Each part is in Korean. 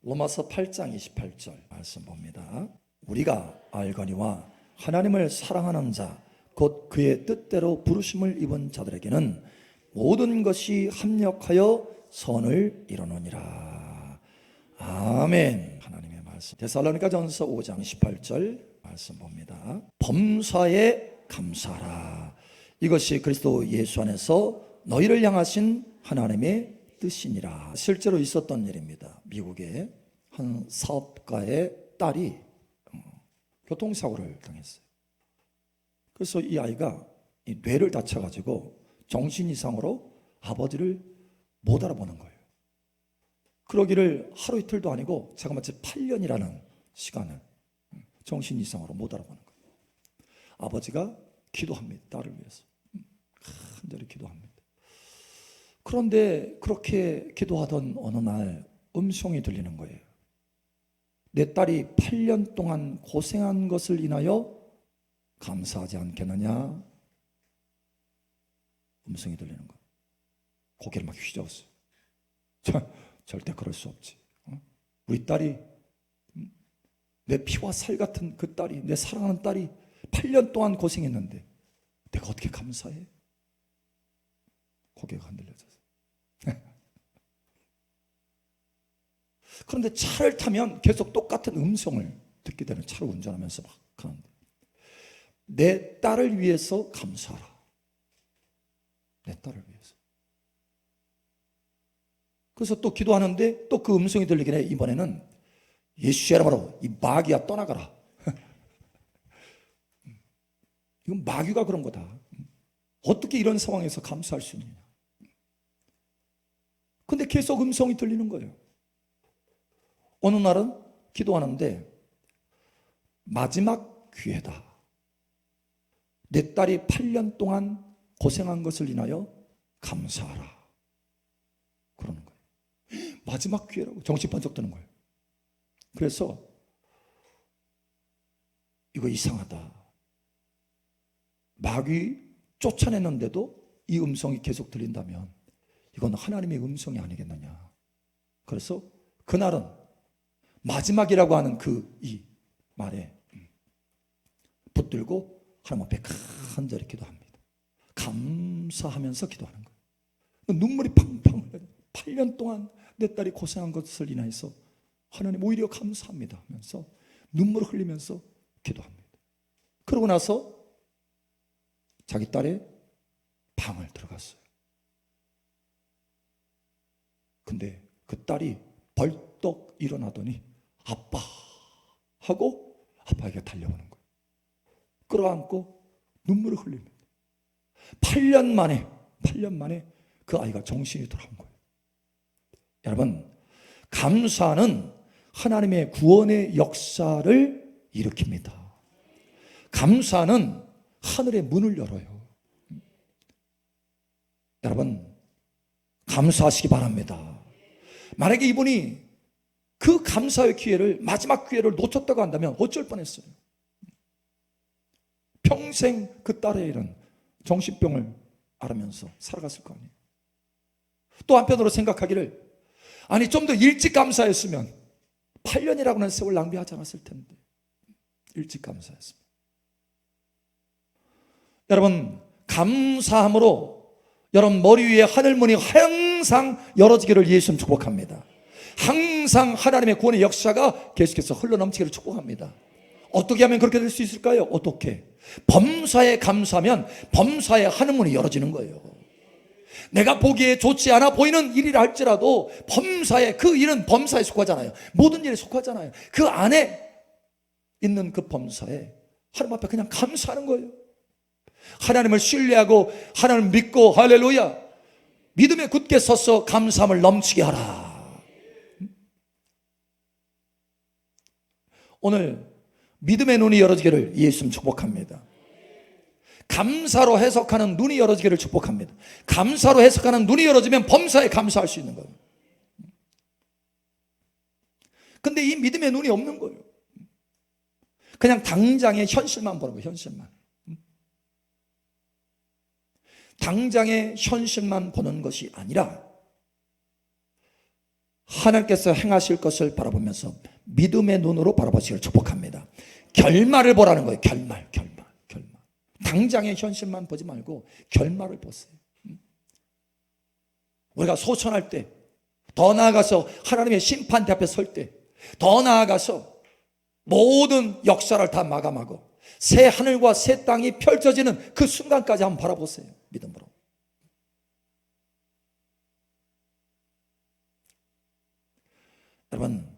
로마서 8장 28절 말씀 봅니다. 우리가 알거니와 하나님을 사랑하는 자 곧 그의 뜻대로 부르심을 입은 자들에게는 모든 것이 합력하여 선을 이루느니라. 아멘. 하나님의 말씀. 데살로니가전서 5장 18절 말씀 봅니다. 범사에 감사하라. 이것이 그리스도 예수 안에서 너희를 향하신 하나님의 뜻이니라. 실제로 있었던 일입니다. 미국의 한 사업가의 딸이 교통사고를 당했어요. 그래서 이 아이가 이 뇌를 다쳐가지고 정신 이상으로 아버지를 못 알아보는 거예요. 그러기를 하루 이틀도 아니고 제가 마치 8년이라는 시간을 정신 이상으로 못 알아보는 거예요. 아버지가 기도합니다. 딸을 위해서 간절히 기도합니다. 그런데 그렇게 기도하던 어느 날 음성이 들리는 거예요. 내 딸이 8년 동안 고생한 것을 인하여 감사하지 않겠느냐? 음성이 들리는 거예요. 고개를 막 휘저었어요. 절대 그럴 수 없지. 우리 딸이, 내 피와 살 같은 그 딸이, 내 사랑하는 딸이 8년 동안 고생했는데 내가 어떻게 감사해? 고개가 흔들려졌어요. 그런데 차를 타면 계속 똑같은 음성을 듣게 되는, 차를 운전하면서 막 하는데, 내 딸을 위해서 감사하라. 내 딸을 위해서. 그래서 또 기도하는데 또 그 음성이 들리긴 해. 이번에는 예수의 이름으로 이 마귀야 떠나가라. 이건 마귀가 그런 거다. 어떻게 이런 상황에서 감사할 수 있느냐. 근데 계속 음성이 들리는 거예요. 어느 날은 기도하는데 마지막 기회다. 내 딸이 8년 동안 고생한 것을 인하여 감사하라. 그러는 거예요. 마지막 기회라고 정신 번쩍 드는 거예요. 그래서 이거 이상하다. 마귀 쫓아냈는데도 이 음성이 계속 들린다면 이건 하나님의 음성이 아니겠느냐. 그래서 그날은 마지막이라고 하는 그 이 말에 붙들고 하나님 앞에 간절히 기도합니다. 감사하면서 기도하는 거예요. 눈물이 팡팡 흘려요. 8년 동안 내 딸이 고생한 것을 인하여서 하나님 오히려 감사합니다 하면서 눈물을 흘리면서 기도합니다. 그러고 나서 자기 딸의 방을 들어갔어요. 근데 그 딸이 벌떡 일어나더니 아빠 하고 아빠에게 달려오는 거예요. 끌어안고 눈물을 흘립니다. 8년 만에 그 아이가 정신이 돌아온 거예요. 여러분, 감사는 하나님의 구원의 역사를 일으킵니다. 감사는 하늘의 문을 열어요. 여러분, 감사하시기 바랍니다. 만약에 이분이 그 감사의 기회를, 마지막 기회를 놓쳤다고 한다면 어쩔 뻔했어요. 평생 그 딸의 일은 정신병을 앓으면서 살아갔을 거 아니에요. 또 한편으로 생각하기를, 아니 좀 더 일찍 감사했으면 8년이라고 하는 세월 낭비하지 않았을 텐데 일찍 감사했습니다. 여러분, 감사함으로 여러분 머리 위에 하늘문이 항상 열어지기를 예수님 축복합니다. 항상 하나님의 구원의 역사가 계속해서 흘러넘치기를 축복합니다. 어떻게 하면 그렇게 될 수 있을까요? 어떻게? 범사에 감사하면 범사에 하늘문이 열어지는 거예요. 내가 보기에 좋지 않아 보이는 일이라 할지라도 범사에, 그 일은 범사에 속하잖아요. 모든 일에 속하잖아요. 그 안에 있는 그 범사에 하나님 앞에 그냥 감사하는 거예요. 하나님을 신뢰하고 하나님을 믿고, 할렐루야, 믿음에 굳게 서서 감사함을 넘치게 하라. 오늘 믿음의 눈이 열어지기를 예수님 축복합니다. 감사로 해석하는 눈이 열어지기를 축복합니다. 감사로 해석하는 눈이 열어지면 범사에 감사할 수 있는 거예요. 근데 이 믿음의 눈이 없는 거예요. 그냥 당장의 현실만 보는 거예요. 현실만. 당장의 현실만 보는 것이 아니라 하나님께서 행하실 것을 바라보면서 믿음의 눈으로 바라보시기를 축복합니다. 결말을 보라는 거예요. 결말. 당장의 현실만 보지 말고 결말을 보세요. 우리가 소천할 때, 더 나아가서 하나님의 심판대 앞에 설 때, 더 나아가서 모든 역사를 다 마감하고 새 하늘과 새 땅이 펼쳐지는 그 순간까지 한번 바라보세요. 믿음으로. 여러분,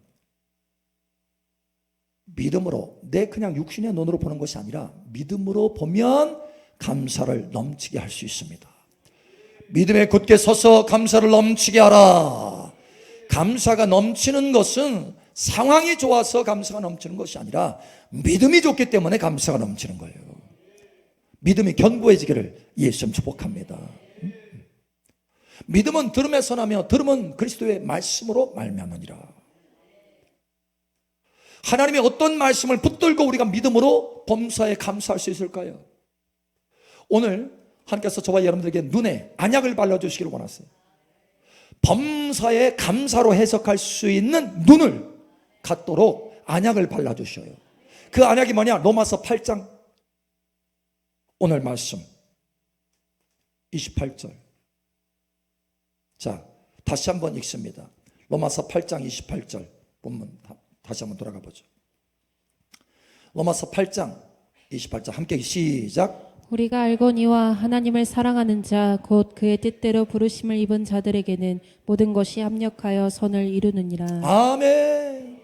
믿음으로, 내 그냥 육신의 눈으로 보는 것이 아니라 믿음으로 보면 감사를 넘치게 할 수 있습니다. 믿음에 굳게 서서 감사를 넘치게 하라. 감사가 넘치는 것은 상황이 좋아서 감사가 넘치는 것이 아니라 믿음이 좋기 때문에 감사가 넘치는 거예요. 믿음이 견고해지기를 예수님 축복합니다. 믿음은 들음에서 나며 들음은 그리스도의 말씀으로 말미암으니라. 하나님의 어떤 말씀을 붙들고 우리가 믿음으로 범사에 감사할 수 있을까요? 오늘 하나님께서 저와 여러분들에게 눈에 안약을 발라주시기를 원하세요. 범사에 감사로 해석할 수 있는 눈을 갖도록 안약을 발라주셔요. 그 안약이 뭐냐? 로마서 8장 오늘 말씀 28절. 자, 다시 한번 읽습니다. 로마서 8장 28절 본문 다시 한번 돌아가 보죠. 로마서 8장 28절 함께 시작. 우리가 알거니와 하나님을 사랑하는 자 곧 그의 뜻대로 부르심을 입은 자들에게는 모든 것이 합력하여 선을 이루느니라. 아멘.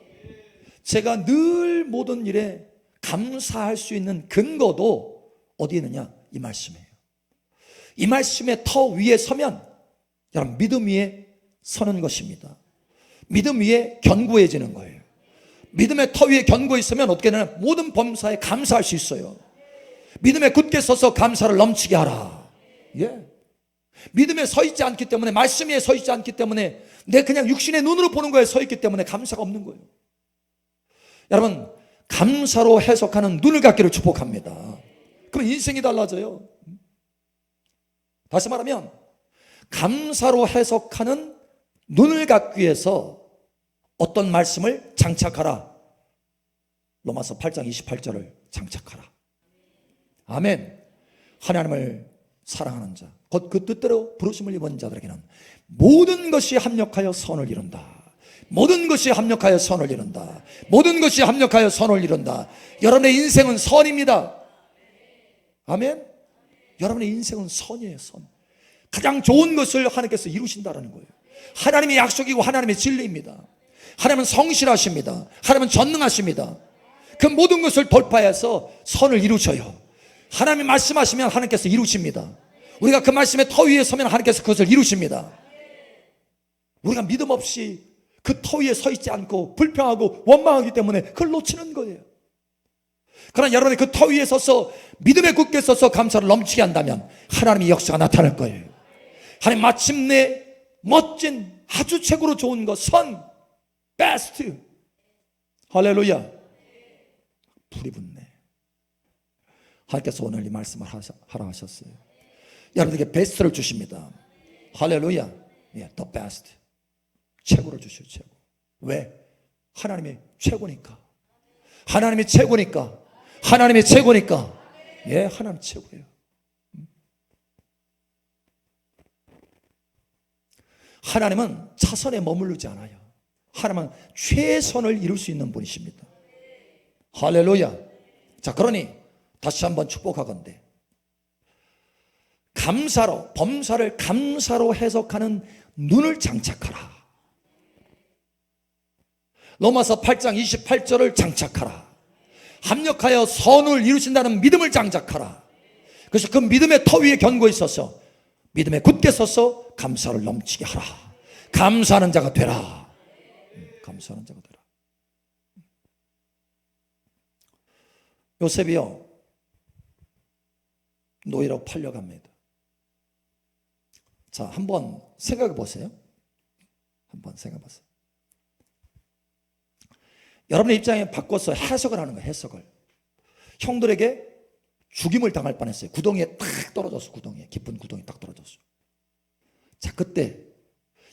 제가 늘 모든 일에 감사할 수 있는 근거도 어디에 있느냐? 이 말씀이에요. 이 말씀의 터 위에 서면 여러분 믿음 위에 서는 것입니다. 믿음 위에 견고해지는 거예요. 믿음의 터 위에 견고해 있으면 어떻게 되냐? 모든 범사에 감사할 수 있어요. 믿음에 굳게 서서 감사를 넘치게 하라. 예. 믿음에 서 있지 않기 때문에, 말씀 위에 서 있지 않기 때문에, 내 그냥 육신의 눈으로 보는 거에 서 있기 때문에 감사가 없는 거예요. 여러분, 감사로 해석하는 눈을 갖기를 축복합니다. 그럼 인생이 달라져요. 다시 말하면 감사로 해석하는 눈을 갖기 위해서 어떤 말씀을 장착하라. 로마서 8장 28절을 장착하라. 아멘. 하나님을 사랑하는 자, 곧 그 뜻대로 부르심을 입은 자들에게는 모든 것이 합력하여 선을 이룬다. 모든 것이 합력하여 선을 이룬다. 모든 것이 합력하여 선을 이룬다. 여러분의 인생은 선입니다. 아멘. 여러분의 인생은 선이에요. 선. 가장 좋은 것을 하나님께서 이루신다는 거예요. 하나님의 약속이고 하나님의 진리입니다. 하나님은 성실하십니다. 하나님은 전능하십니다. 그 모든 것을 돌파해서 선을 이루셔요. 하나님이 말씀하시면 하나님께서 이루십니다. 우리가 그 말씀의 터 위에 서면 하나님께서 그것을 이루십니다. 우리가 믿음 없이 그 터 위에 서 있지 않고 불평하고 원망하기 때문에 그걸 놓치는 거예요. 그러나 여러분이 그 터 위에 서서 믿음에 굳게 서서 감사를 넘치게 한다면 하나님의 역사가 나타날 거예요. 하나님 마침내 멋진 아주 최고로 좋은 것, 선, 베스트. 할렐루야. 불이 붙네. 하나님께서 오늘 이 말씀을 하라 하셨어요. 여러분에게 베스트를 주십니다. 할렐루야. 예, the best. 최고를 주시오, 최고. 왜? 하나님이 최고니까. 하나님이 최고니까. 하나님이 최고니까. 예, 하나님 최고예요. 하나님은 차선에 머무르지 않아요. 하나님은 최선을 이룰 수 있는 분이십니다. 할렐루야. 자, 그러니 다시 한번 축복하건대 감사로, 범사를 감사로 해석하는 눈을 장착하라. 로마서 8장 28절을 장착하라. 합력하여 선을 이루신다는 믿음을 장착하라. 그래서 그 믿음의 터 위에 견고히 서서 믿음에 굳게 서서 감사를 넘치게 하라. 감사하는 자가 되라. 감사하는 자가 되라. 요셉이요, 노예로 팔려갑니다. 자, 한번 생각해 보세요. 한번 생각해 보세요. 여러분의 입장에 바꿔서 해석을 하는 거예요. 해석을. 형들에게 죽임을 당할 뻔했어요. 구덩이에 딱 떨어졌어. 구덩이에, 깊은 구덩이에 딱 떨어졌어. 자, 그때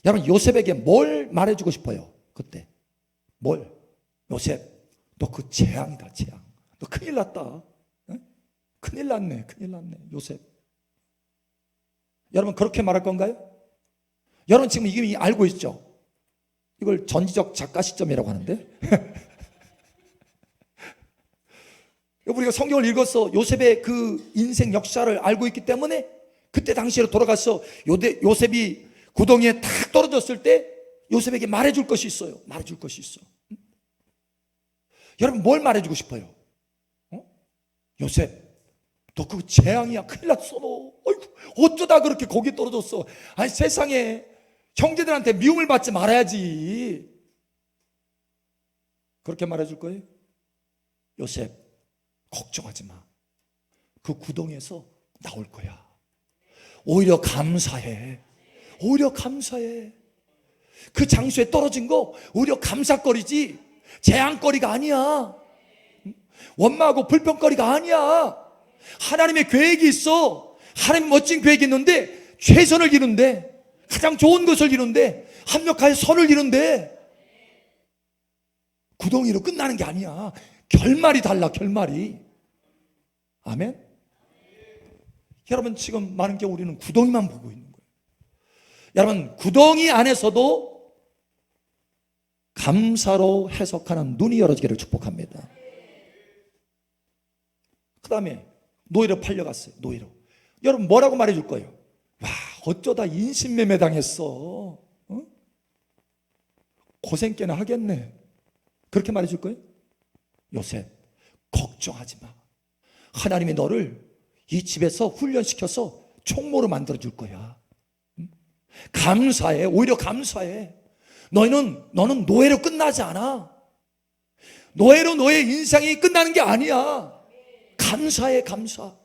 여러분 요셉에게 뭘 말해주고 싶어요? 그때 뭘? 요셉, 너 그 재앙이다, 재앙. 너 큰일 났다. 응? 큰일 났네, 큰일 났네, 요셉. 여러분 그렇게 말할 건가요? 여러분 지금 이미 알고 있죠? 이걸 전지적 작가 시점이라고 하는데 우리가 성경을 읽어서 요셉의 그 인생 역사를 알고 있기 때문에 그때 당시로 돌아가서 요셉이 구덩이에 탁 떨어졌을 때 요셉에게 말해줄 것이 있어요. 말해줄 것이 있어. 여러분 뭘 말해주고 싶어요? 요셉, 너 그 재앙이야. 큰일 났어 너. 어이구, 어쩌다 그렇게 거기 떨어졌어. 아니 세상에 형제들한테 미움을 받지 말아야지. 그렇게 말해줄 거예요? 요셉, 걱정하지 마. 그 구덩이에서 나올 거야. 오히려 감사해. 오히려 감사해. 그 장소에 떨어진 거 오히려 감사거리지 재앙거리가 아니야. 원망하고 불평거리가 아니야. 하나님의 계획이 있어. 하나님 멋진 계획이 있는데 최선을 이룬대. 가장 좋은 것을 이룬대. 합력하여 선을 이룬대. 구덩이로 끝나는 게 아니야. 결말이 달라, 결말이. 아멘? 여러분 지금 많은 경우 우리는 구덩이만 보고 있는 거예요. 여러분 구덩이 안에서도 감사로 해석하는 눈이 열어지기를 축복합니다. 그 다음에 노예로 팔려갔어요. 노예로. 여러분 뭐라고 말해줄 거예요? 와, 어쩌다 인신매매 당했어. 어? 고생 꽤나 하겠네. 그렇게 말해줄 거예요? 요셉, 걱정하지 마. 하나님이 너를 이 집에서 훈련시켜서 총무로 만들어줄 거야. 감사해. 오히려 감사해. 너는 노예로 끝나지 않아. 노예로 너의 인생이 끝나는 게 아니야. 감사해, 감사.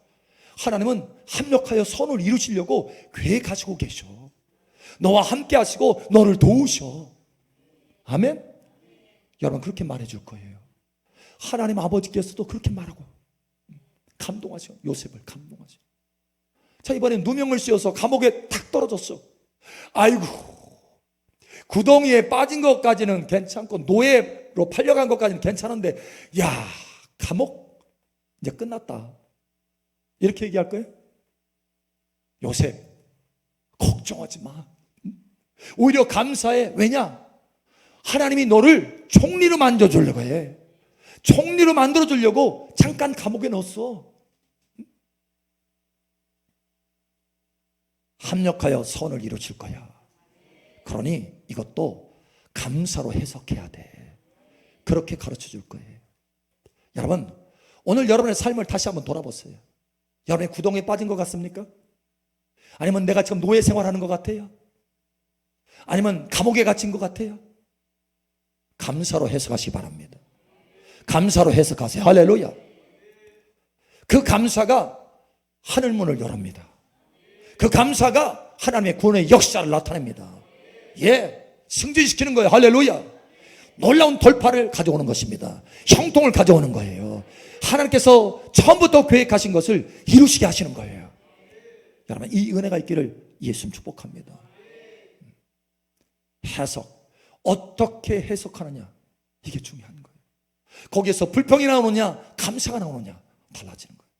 하나님은 합력하여 선을 이루시려고 계획하시고 계셔. 너와 함께 하시고 너를 도우셔. 아멘? 여러분 그렇게 말해줄 거예요. 하나님 아버지께서도 그렇게 말하고 감동하셔. 요셉을 감동하셔. 자, 이번엔 누명을 씌워서 감옥에 탁 떨어졌어. 아이고, 구덩이에 빠진 것까지는 괜찮고 노예로 팔려간 것까지는 괜찮은데, 야, 감옥 이제 끝났다. 이렇게 얘기할 거예요? 요셉, 걱정하지 마. 오히려 감사해. 왜냐? 하나님이 너를 총리로 만들어주려고 해. 총리로 만들어주려고 잠깐 감옥에 넣었어. 합력하여 선을 이루실 거야. 그러니 이것도 감사로 해석해야 돼. 그렇게 가르쳐 줄 거예요. 여러분, 오늘 여러분의 삶을 다시 한번 돌아보세요. 여러분의 구덩이에 빠진 것 같습니까? 아니면 내가 지금 노예 생활하는 것 같아요? 아니면 감옥에 갇힌 것 같아요? 감사로 해석하시기 바랍니다. 감사로 해석하세요. 할렐루야. 그 감사가 하늘문을 열합니다. 그 감사가 하나님의 구원의 역사를 나타냅니다. 예, 승진시키는 거예요. 할렐루야. 놀라운 돌파를 가져오는 것입니다. 형통을 가져오는 거예요. 하나님께서 처음부터 계획하신 것을 이루시게 하시는 거예요. 여러분 이 은혜가 있기를 예수님 축복합니다. 해석, 어떻게 해석하느냐, 이게 중요한 거예요. 거기에서 불평이 나오느냐 감사가 나오느냐 달라지는 거예요.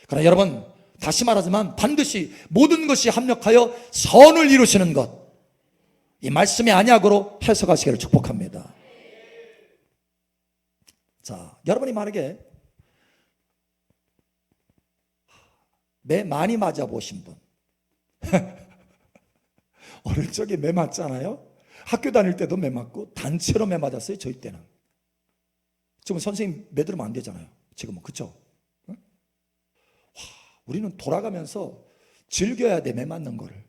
그러나 여러분 다시 말하지만 반드시 모든 것이 합력하여 선을 이루시는 것, 이 말씀의 언약으로 해석하시기를 축복합니다. 자, 여러분이 만약에 매 많이 맞아보신 분 어릴 적에 매 맞잖아요. 학교 다닐 때도 매 맞고 단체로 매 맞았어요. 저희 때는. 지금 선생님 매 들으면 안 되잖아요. 지금은. 그렇죠? 응? 와, 우리는 돌아가면서 즐겨야 돼. 매 맞는 거를.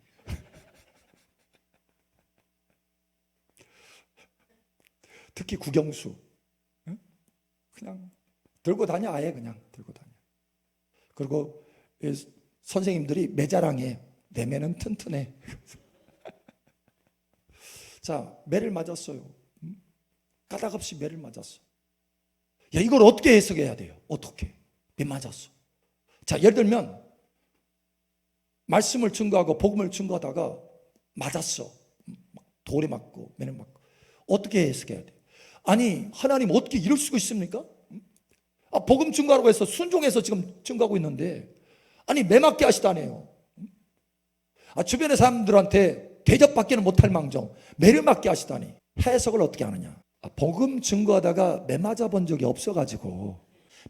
특히 국영수. 응? 그냥 들고 다녀. 아예 그냥 들고 다녀. 그리고 선생님들이 매자랑해. 내 매는 튼튼해. 자, 매를 맞았어요. 까닭없이 매를 맞았어. 야, 이걸 어떻게 해석해야 돼요? 어떻게? 매 맞았어. 자, 예를 들면 말씀을 증거하고 복음을 증거하다가 맞았어. 돌에 맞고 매는 맞고. 어떻게 해석해야 돼요? 아니 하나님 어떻게 이럴 수가 있습니까? 복음 증거하라고 해서 순종해서 지금 증거하고 있는데 아니 매 맞게 하시다네요. 주변의 사람들한테 대접받기는 못할 망정 매를 맞게 하시다니. 해석을 어떻게 하느냐? 복음 증거하다가 매 맞아 본 적이 없어가지고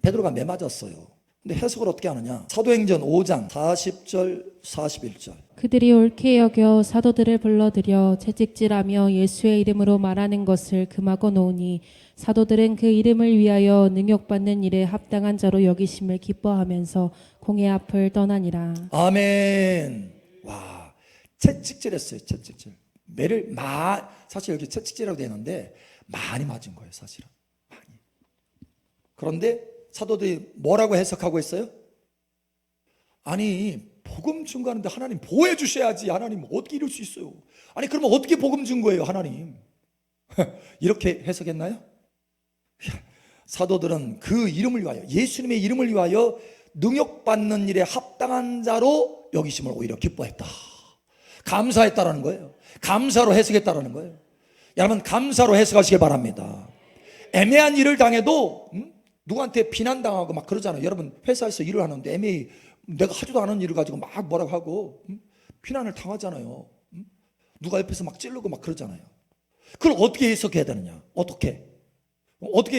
베드로가 매 맞았어요. 근데 해석을 어떻게 하느냐? 사도행전 5장 40절 41절. 그들이 옳게 여겨 사도들을 불러들여 채찍질하며 예수의 이름으로 말하는 것을 금하고 놓으니 사도들은 그 이름을 위하여 능욕받는 일에 합당한 자로 여기심을 기뻐하면서 공회 앞을 떠나니라. 아멘. 와, 채찍질했어요. 채찍질. 매를 사실 여기 채찍질이라고 되는데 많이 맞은 거예요. 사실은 많이. 그런데 사도들이 뭐라고 해석하고 있어요? 아니 복음 증거하는데 하나님 보호해 주셔야지. 하나님 어떻게 이럴 수 있어요? 아니 그러면 어떻게 복음 증거해요 하나님? 이렇게 해석했나요? 사도들은 그 이름을 위하여 예수님의 이름을 위하여 능욕받는 일에 합당한 자로 여기심을 오히려 기뻐했다. 감사했다라는 거예요. 감사로 해석했다라는 거예요. 여러분 감사로 해석하시기 바랍니다. 애매한 일을 당해도 누구한테 비난당하고 막 그러잖아요. 여러분 회사에서 일을 하는데 애매히 내가 하지도 않은 일을 가지고 막 뭐라고 하고 비난을 당하잖아요. 누가 옆에서 막 찌르고 막 그러잖아요. 그걸 어떻게 해석해야 되느냐? 어떻게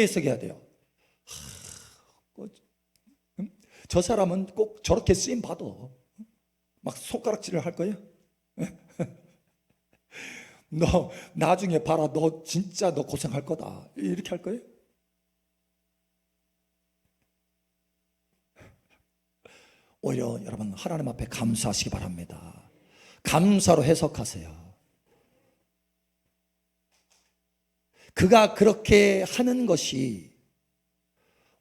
해석해야 돼요? 저 사람은 꼭 저렇게 쓰임 받아. 막 손가락질을 할 거예요? 너 나중에 봐라. 너 진짜 너 고생할 거다. 이렇게 할 거예요? 오히려 여러분 하나님 앞에 감사하시기 바랍니다. 감사로 해석하세요. 그가 그렇게 하는 것이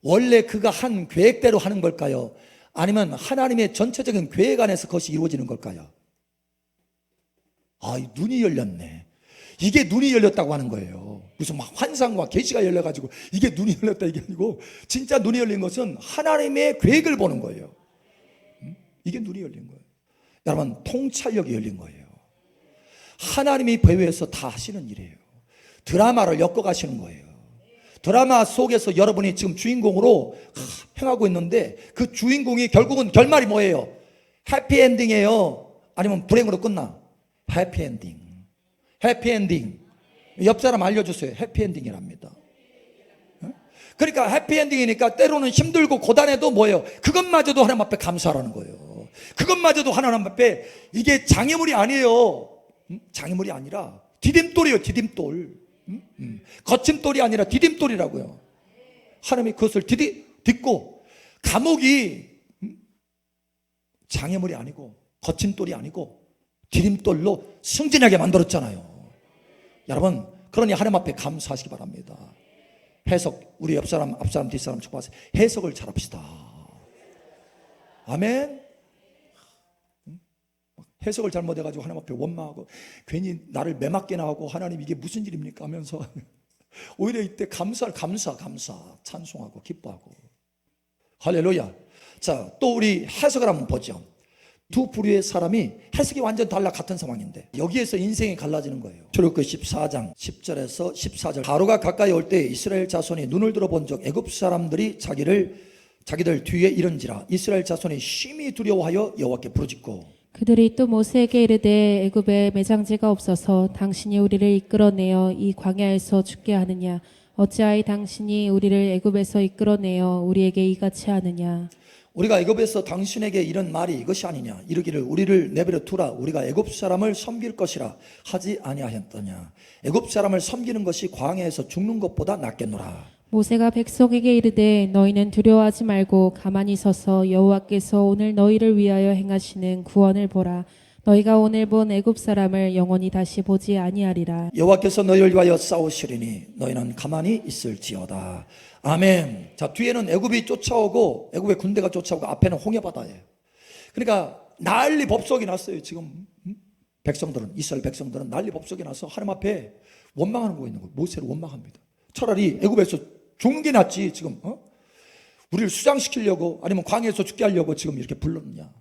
원래 그가 한 계획대로 하는 걸까요? 아니면 하나님의 전체적인 계획 안에서 그것이 이루어지는 걸까요? 눈이 열렸네. 이게 눈이 열렸다고 하는 거예요. 무슨 막 환상과 계시가 열려가지고 이게 눈이 열렸다 이게 아니고 진짜 눈이 열린 것은 하나님의 계획을 보는 거예요. 이게 눈이 열린 거예요. 여러분 통찰력이 열린 거예요. 하나님이 배후에서 다 하시는 일이에요. 드라마를 엮어가시는 거예요. 드라마 속에서 여러분이 지금 주인공으로 행하고 있는데 그 주인공이 결국은 결말이 뭐예요? 해피엔딩이에요? 아니면 불행으로 끝나? 해피엔딩. 해피엔딩. 옆 사람 알려주세요. 해피엔딩이랍니다. 그러니까 해피엔딩이니까 때로는 힘들고 고단해도 뭐예요? 그것마저도 하나님 앞에 감사하라는 거예요. 그것마저도 하나님 앞에 이게 장애물이 아니에요. 장애물이 아니라 디딤돌이에요. 디딤돌. 거침돌이 아니라 디딤돌이라고요. 하나님이 그것을 딛고 감옥이 장애물이 아니고 거침돌이 아니고 디딤돌로 승진하게 만들었잖아요. 여러분 그러니 하나님 앞에 감사하시기 바랍니다. 해석 우리 옆사람 앞사람 뒷사람 축복하세요. 해석을 잘합시다. 아멘. 해석을 잘못해가지고 하나님 앞에 원망하고 괜히 나를 매맞게나 하고 하나님 이게 무슨 일입니까 하면서 오히려 이때 감사 찬송하고 기뻐하고 할렐루야. 자, 또 우리 해석을 한번 보죠. 두 부류의 사람이 해석이 완전 달라 같은 상황인데 여기에서 인생이 갈라지는 거예요. 출애굽기 14장 10절에서 14절. 바로가 가까이 올 때 이스라엘 자손이 눈을 들어본 적 애굽 사람들이 자기들 뒤에 이른지라 이스라엘 자손이 심히 두려워하여 여호와께 부르짖고 그들이 또 모세에게 이르되 애굽에 매장지가 없어서 당신이 우리를 이끌어내어 이 광야에서 죽게 하느냐 어찌하여 당신이 우리를 애굽에서 이끌어내어 우리에게 이같이 하느냐. 우리가 애굽에서 당신에게 이런 말이 이것이 아니냐 이르기를 우리를 내버려 두라 우리가 애굽 사람을 섬길 것이라 하지 아니하였더냐. 애굽 사람을 섬기는 것이 광야에서 죽는 것보다 낫겠노라. 모세가 백성에게 이르되 너희는 두려워하지 말고 가만히 서서 여호와께서 오늘 너희를 위하여 행하시는 구원을 보라. 너희가 오늘 본 애굽 사람을 영원히 다시 보지 아니하리라. 여호와께서 너희를 위하여 싸우시리니 너희는 가만히 있을지어다. 아멘. 자, 뒤에는 애굽이 쫓아오고 애굽의 군대가 쫓아오고 앞에는 홍해바다예요. 그러니까 난리 법석이 났어요. 지금 백성들은 이스라엘 백성들은 난리 법석이 나서 하나님 앞에 원망하는 거 있는 거예요. 모세를 원망합니다. 차라리 애굽에서 죽는 게 낫지 지금 우리를 수장시키려고 아니면 광야에서 죽게 하려고 지금 이렇게 불렀느냐.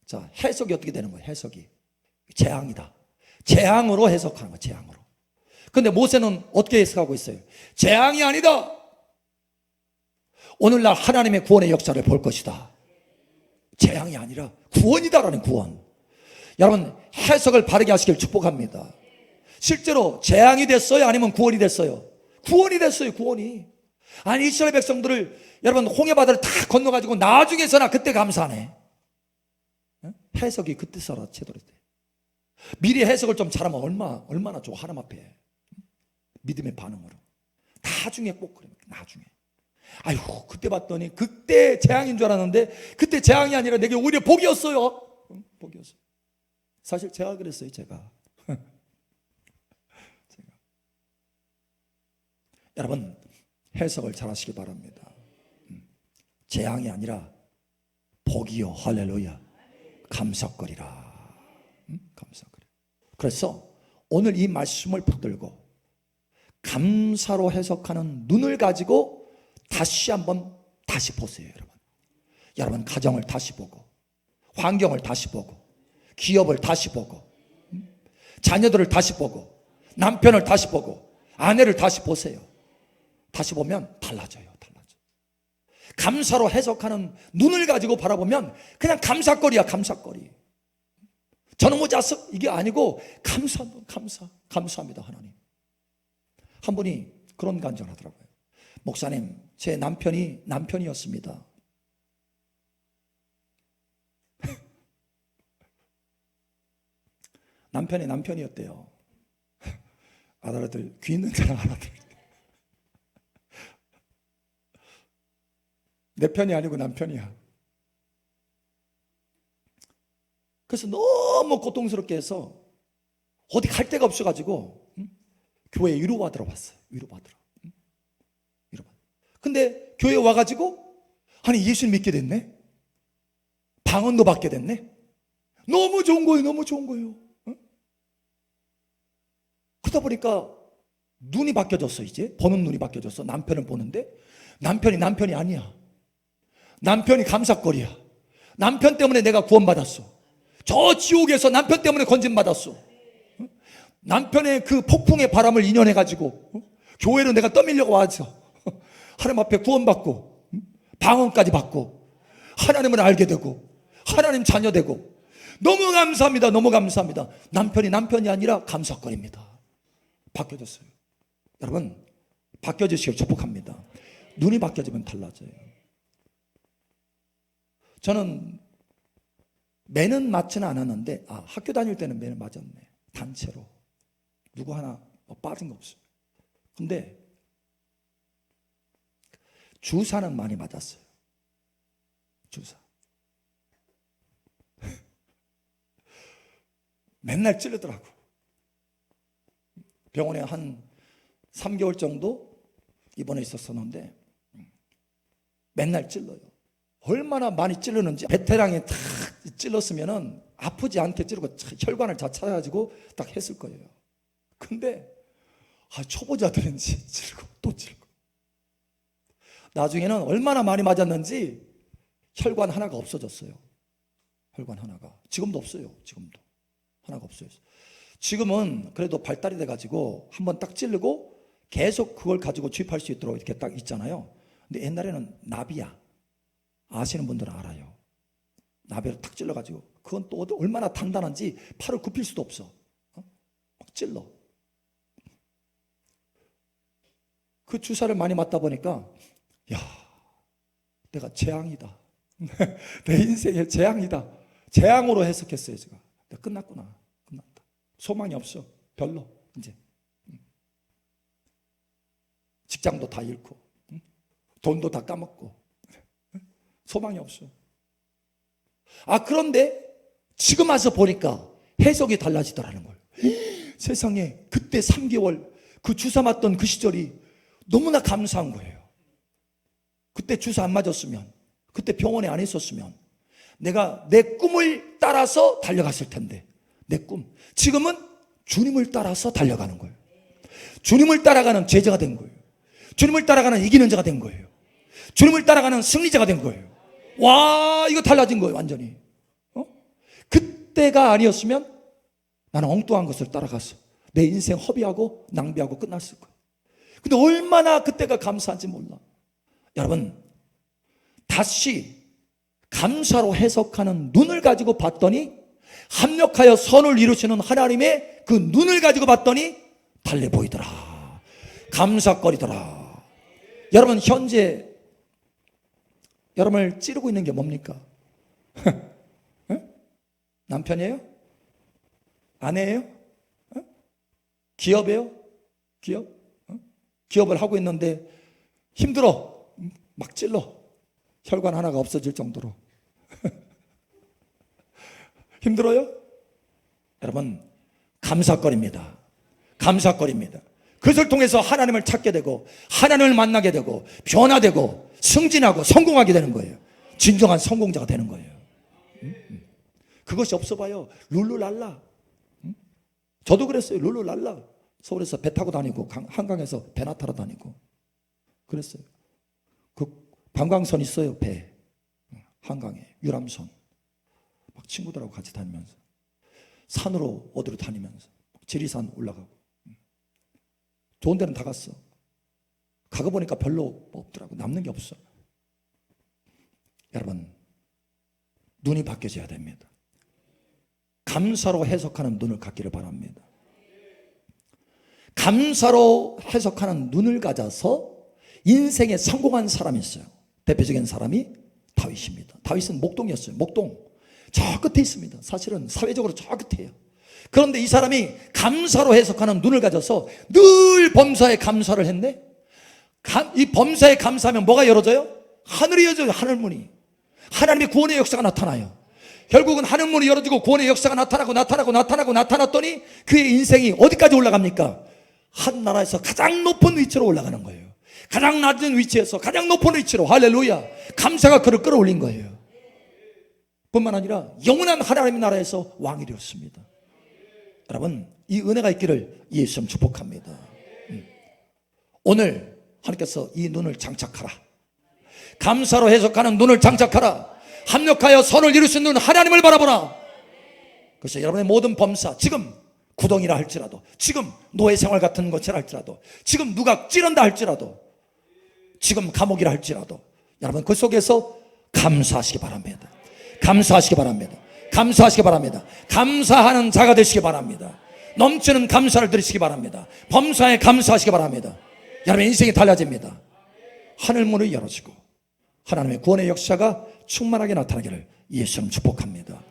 자, 해석이 어떻게 되는 거예요? 해석이 재앙이다. 재앙으로 해석하는 거예요. 재앙으로. 근데 모세는 어떻게 해석하고 있어요? 재앙이 아니다. 오늘날 하나님의 구원의 역사를 볼 것이다. 재앙이 아니라 구원이다라는 구원. 여러분, 해석을 바르게 하시길 축복합니다. 실제로 재앙이 됐어요? 아니면 구원이 됐어요? 구원이 됐어요. 구원이. 아니, 이스라엘 백성들을 여러분 홍해바다를 다 건너가지고 나중에서나 그때 감사하네. 해석이 그때서라 제대로 돼. 미리 해석을 좀 잘하면 얼마나 좋아. 하나님 앞에 믿음의 반응으로. 나중에 꼭 그래. 나중에. 아이고, 그때 봤더니 그때 재앙인 줄 알았는데 그때 재앙이 아니라 내게 오히려 복이었어요. 복이었어요. 사실 제가 그랬어요. 제가. 여러분, 해석을 잘 하시기 바랍니다. 재앙이 아니라 복이요. 할렐루야. 감사거리라. 감사거리. 그래서 오늘 이 말씀을 붙들고 감사로 해석하는 눈을 가지고 다시 한번 보세요. 여러분 가정을 다시 보고, 환경을 다시 보고, 기업을 다시 보고, 자녀들을 다시 보고, 남편을 다시 보고, 아내를 다시 보세요. 다시 보면 달라져요. 감사로 해석하는 눈을 가지고 바라보면 그냥 감사거리야. 감사거리. 저는 뭐 자석 이게 아니고 감사합니다. 하나님. 한 분이 그런 간증하더라고요. 목사님, 제 남편이었습니다. 남편이었대요. 아들아들 귀 있는 사람 알아들. 내 편이 아니고 남편이야. 그래서 너무 고통스럽게 해서 어디 갈 데가 없어가지고 교회에 위로받으러 왔어요. 위로받으러. 근데 교회에 와가지고 아니 예수님 믿게 됐네. 방언도 받게 됐네. 너무 좋은 거예요. 그러다 보니까 눈이 바뀌어졌어. 이제 보는 눈이 바뀌어졌어. 남편을 보는데 남편이 아니야. 남편이 감사거리야. 남편 때문에 내가 구원받았어. 저 지옥에서 남편 때문에 건진받았어. 남편의 그 폭풍의 바람을 인연해가지고 교회로 내가 떠밀려고 와서 하나님 앞에 구원받고 방언까지 받고 하나님을 알게 되고 하나님 자녀 되고 너무 감사합니다. 너무 감사합니다. 남편이 아니라 감사거리입니다. 바뀌어졌어요. 여러분, 바뀌어지시길 축복합니다. 눈이 바뀌어지면 달라져요. 저는 매는 맞지는 않았는데 학교 다닐 때는 매는 맞았네. 단체로 누구 하나 빠진 거 없어요. 근데 주사는 많이 맞았어요. 주사. 맨날 찌르더라고. 병원에 한 3개월 정도 입원해 있었었는데 맨날 찔러요. 얼마나 많이 찔르는지. 베테랑이 탁 찔렀으면은 아프지 않게 찌르고 혈관을 다 찾아가지고 딱 했을 거예요. 근데 초보자들인지 찌르고 또 찌르고. 나중에는 얼마나 많이 맞았는지 혈관 하나가 없어졌어요. 혈관 하나가. 지금도 없어요. 지금도 하나가 없어요. 지금은 그래도 발달이 돼가지고 한번 딱 찌르고 계속 그걸 가지고 주입할 수 있도록 이렇게 딱 있잖아요. 근데 옛날에는 나비야. 아시는 분들은 알아요. 나비를 탁 찔러가지고 그건 또 얼마나 단단한지 팔을 굽힐 수도 없어. 막 찔러. 그 주사를 많이 맞다 보니까 내가 재앙이다. 내 인생의 재앙이다. 재앙으로 해석했어요. 제가 끝났구나. 끝났다. 소망이 없어. 별로. 이제 직장도 다 잃고 돈도 다 까먹고 소망이 없어. 그런데 지금 와서 보니까 해석이 달라지더라는 거예요. 세상에 그때 3개월 그 주사 맞던 그 시절이 너무나 감사한 거예요. 그때 주사 안 맞았으면, 그때 병원에 안 있었으면 내가 내 꿈을 따라서 달려갔을 텐데, 내 꿈. 지금은 주님을 따라서 달려가는 거예요. 주님을 따라가는 제자가 된 거예요. 주님을 따라가는 이기는 자가 된 거예요. 주님을 따라가는 승리자가 된 거예요. 와, 이거 달라진 거예요. 완전히. 그때가 아니었으면 나는 엉뚱한 것을 따라가서 내 인생 허비하고 낭비하고 끝났을 거예요. 근데 얼마나 그때가 감사한지 몰라. 여러분, 다시 감사로 해석하는 눈을 가지고 봤더니 합력하여 선을 이루시는 하나님의 그 눈을 가지고 봤더니 달리 보이더라. 감사거리더라. 여러분, 현재 여러분을 찌르고 있는 게 뭡니까? 남편이에요? 아내예요? 기업이에요? 기업? 기업을 하고 있는데 힘들어. 막 찔러. 혈관 하나가 없어질 정도로. 힘들어요? 여러분, 감사거리입니다. 감사거리입니다. 그것을 통해서 하나님을 찾게 되고 하나님을 만나게 되고 변화되고 승진하고 성공하게 되는 거예요. 진정한 성공자가 되는 거예요. 그것이 없어 봐요. 룰루랄라. 저도 그랬어요. 룰루랄라. 서울에서 배 타고 다니고 한강에서 배나 타러 다니고 그랬어요. 그 관광선 있어요. 배. 한강에 유람선. 막 친구들하고 같이 다니면서 산으로 어디로 다니면서 지리산 올라가고 좋은 데는 다 갔어. 가고 보니까 별로 없더라고. 남는 게 없어. 여러분, 눈이 바뀌어져야 됩니다. 감사로 해석하는 눈을 갖기를 바랍니다. 감사로 해석하는 눈을 가져서 인생에 성공한 사람이 있어요. 대표적인 사람이 다윗입니다. 다윗은 목동이었어요. 목동. 저 끝에 있습니다. 사실은 사회적으로 저 끝에요. 그런데 이 사람이 감사로 해석하는 눈을 가져서 늘 범사에 감사를 했네. 이 범사에 감사하면 뭐가 열어져요? 하늘이 열어져요. 하늘문이. 하나님의 구원의 역사가 나타나요. 결국은 하늘문이 열어지고 구원의 역사가 나타났더니 그의 인생이 어디까지 올라갑니까? 한 나라에서 가장 높은 위치로 올라가는 거예요. 가장 낮은 위치에서 가장 높은 위치로. 할렐루야. 감사가 그를 끌어올린 거예요. 뿐만 아니라 영원한 하나님의 나라에서 왕이 되었습니다. 여러분, 이 은혜가 있기를 예수님 축복합니다. 오늘 하나님께서 이 눈을 장착하라. 감사로 해석하는 눈을 장착하라. 합력하여 선을 이룰 수 있는 하나님을 바라보라. 그래서 여러분의 모든 범사, 지금 구덩이라 할지라도, 지금 노예 생활 같은 것이라 할지라도, 지금 누가 찌른다 할지라도, 지금 감옥이라 할지라도, 여러분 그 속에서 감사하시기 바랍니다. 감사하시기 바랍니다. 감사하시기 바랍니다. 감사하는 자가 되시기 바랍니다. 넘치는 감사를 드리시기 바랍니다. 범사에 감사하시기 바랍니다. 여러분 인생이 달라집니다. 하늘문이 열어지고 하나님의 구원의 역사가 충만하게 나타나기를 예수님 축복합니다.